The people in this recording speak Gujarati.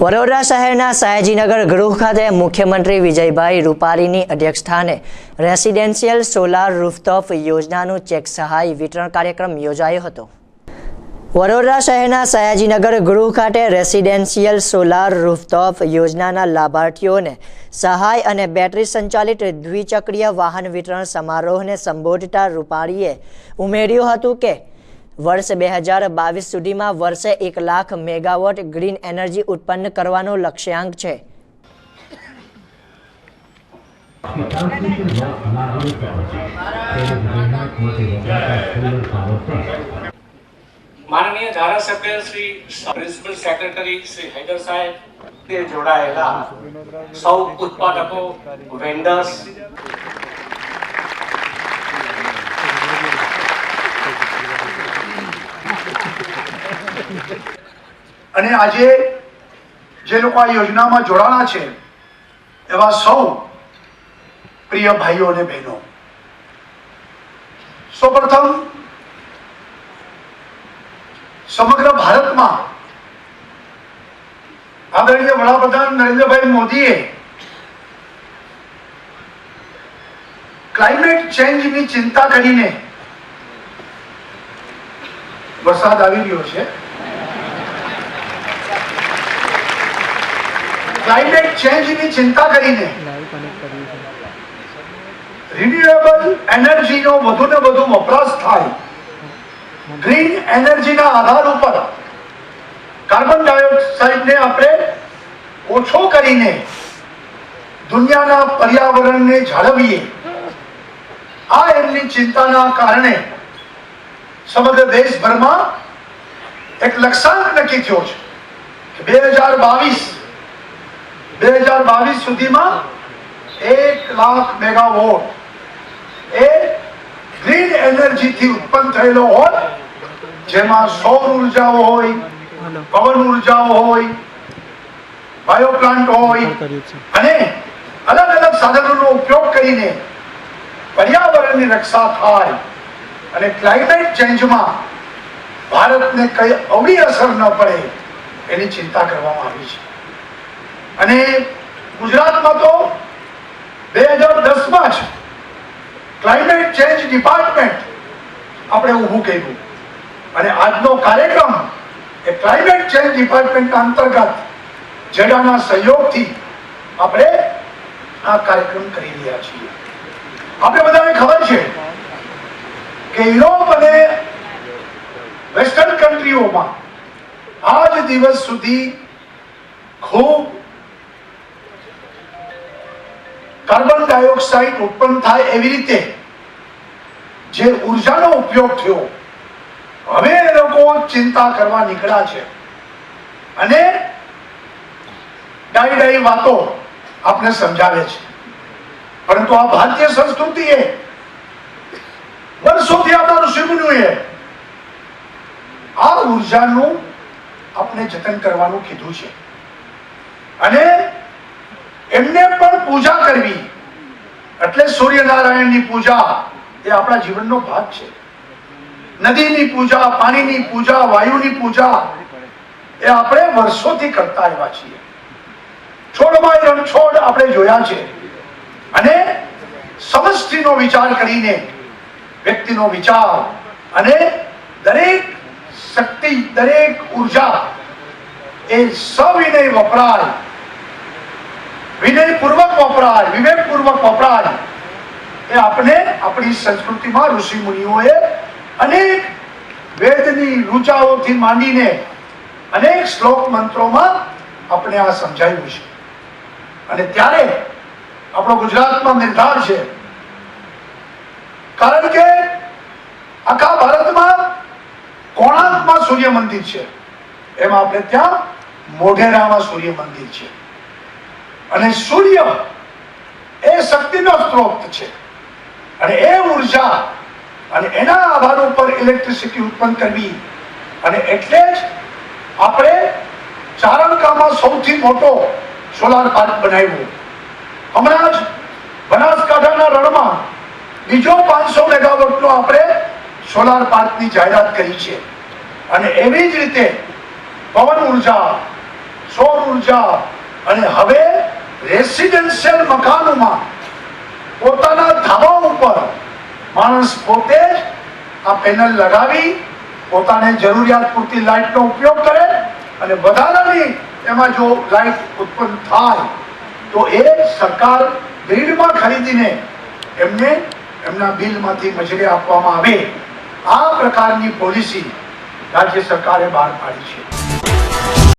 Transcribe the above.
વડોદરા શહેરના સયાજીનગર ગૃહ ખાતે મુખ્યમંત્રી વિજયભાઈ રૂપાણીની અધ્યક્ષસ્થાને રેસિડેન્શિયલ સોલાર રૂફટોપ યોજનાનું ચેક સહાય વિતરણ કાર્યક્રમ યોજાયો હતો। વડોદરા શહેરના સયાજીનગર ગૃહ ખાતે રેસિડેન્શિયલ સોલાર રૂફટોપ યોજનાના લાભાર્થીઓને સહાય અને બેટરી સંચાલિત દ્વિચક્રીય વાહન વિતરણ સમારોહને સંબોધતા રૂપાણીએ ઉમેર્યું હતું કે वर्ष 2022 सुधीमां वर्षे 1 लाख मेगावॉट ग्रीन एनर्जी उत्पन्न करवानो लक्ष्यांक छे। माननीय धारासभ्य श्री प्रिंसिपल सेक्रेटरी श्री हैदर साहेब के जोड़ायेला सौ उत्पादकों वेंडर्स અને આજે જે લોકો આ યોજનામાં જોડાણા છે એવા સૌ પ્રિય ભાઈઓ અને બહેનો, સૌપ્રથમ સમગ્ર ભારતમાં આદરણીય વડાપ્રધાન નરેન્દ્રભાઈ મોદીએ ક્લાઇમેટ ચેન્જની ચિંતા કરીને વરસાદ આવી રહ્યો છે, क्लाइमेट चेंज की चिंता करीने रिन्यूएबल एनर्जी नो વધુ ને વધુ વપરાશ થાય, ગ્રીન એનર્જી ના આધાર ઉપર કાર્બન ડાયોક્સાઇડ ને આપણે ઓછો કરીને દુનિયાના પર્યાવરણને જાળવીએ, આ એમની ચિંતાના કારણે સમગ્ર દેશભરમાં એક લક્ષ્યાંક નક્કી થયો છે કે 2022 સુધીમાં 1 लाख मेगावॉट ए ग्रीन एनर्जी थी उत्पन्न થયેલો હોય, જેમાં સૌર ઉર્જાઓ હોય, પવન ઉર્જાઓ હોય, બાયો પ્લાન્ટ હોય અને અલગ અલગ સાધનોનો ઉપયોગ કરીને પર્યાવરણની રક્ષા થાય અને ક્લાઇમેટ ચેન્જમાં ભારતને કઈ અવળી અસર ન પડે એની ચિંતા કરવામાં આવી છે। અને ગુજરાતમાં તો 2010માં જ ક્લાઇમેટ ચેન્જ ડિપાર્ટમેન્ટ આપણે ઊભું કર્યું અને આજનો કાર્યક્રમ એ ક્લાઇમેટ ચેન્જ ડિપાર્ટમેન્ટના અંતર્ગત જેડાના સહયોગથી આપણે આ કાર્યક્રમ કરી રહ્યા છીએ। આપણે બધાને ખબર છે કે યુરોપ અને વેસ્ટર્ન કન્ટ્રીઓમાં આજ દિવસ સુધી ખૂબ કાર્બન ડાયોક્સાઇડ ઉત્પન્ન થાય એવી રીતે જે ઉર્જાનો ઉપયોગ થયો, હવે એ લોકો ચિંતા કરવા નીકળ્યા છે અને ડાઈ વાતો આપણે સમજાવે છે, પરંતુ આ ભારતીય સંસ્કૃતિએ વર્ષોથી આપણા ઋષિમુનિઓએ આ ઉર્જાનું આપણે જતન કરવાનું કીધું છે અને એમને પણ પૂજા કરવી એટલે સૂર્યનારાયણની પૂજા એ આપણા જીવનનો ભાગ છે। નદીની પૂજા, પાણીની પૂજા, વાયુની પૂજા એ આપણે વર્ષોથી કરતા આવ્યા છીએ। છોડમાં રણછોડ આપણે જોયા છે અને સમષ્ટિનો વિચાર કરીને વ્યક્તિનો વિચાર અને દરેક શક્તિ, દરેક ઉર્જા એ સવિનય વપરાય, વિનયપૂર્વક વપરાય, વિવેકપૂર્વક વપરાય એ આપણે આપણી સંસ્કૃતિમાં ઋષિ મુનિઓએ અનેક વેદની ઋચાઓથી માંડીને અનેક શ્લોક મંત્રોમાં આપણે આ સમજાવ્યું છે અને ત્યારે આપણો ગુજરાતમાં નિર્ધાર છે, કારણ કે આખા ભારતમાં કોણાર્કમાં સૂર્ય મંદિર છે, એમાં આપણે ત્યાં મોઢેરામાં સૂર્ય મંદિર છે અને સૂર્ય એ શક્તિનો સ્ત્રોત છે અને એ ઉર્જા અને એના આધાર ઉપર ઇલેક્ટ્રિસિટી ઉત્પન્ન કરવી અને એટલે જ આપણે ચારણકામાં સૌથી મોટો સોલાર પાર્ક બનાવ્યો। હમણાં જ બનાસકાંઠાના રણમાં બીજો 500 મેગાવોટનો આપણે સોલાર પાર્કની જાહેરાત કરી છે અને એવી જ રીતે પવન ઉર્જા, સૌર ઉર્જા અને હવે રેસિડેન્શિયલ મકાનોમાં પોતાના ધાબા ઉપર માણસ પોતે જ આ પેનલ લગાવી પોતાને જરૂરિયાત પૂરતી લાઇટનો ઉપયોગ કરે અને વધારાની એમાં જો લાઇટ ઉત્પન્ન થાય તો એ સરકાર ગ્રીડમાં ખરીદીને એમને એમના બિલમાંથી મજૂરી આપવામાં આવે. આ પ્રકારની પોલિસી રાજ્ય સરકારે બહાર પાડી છે.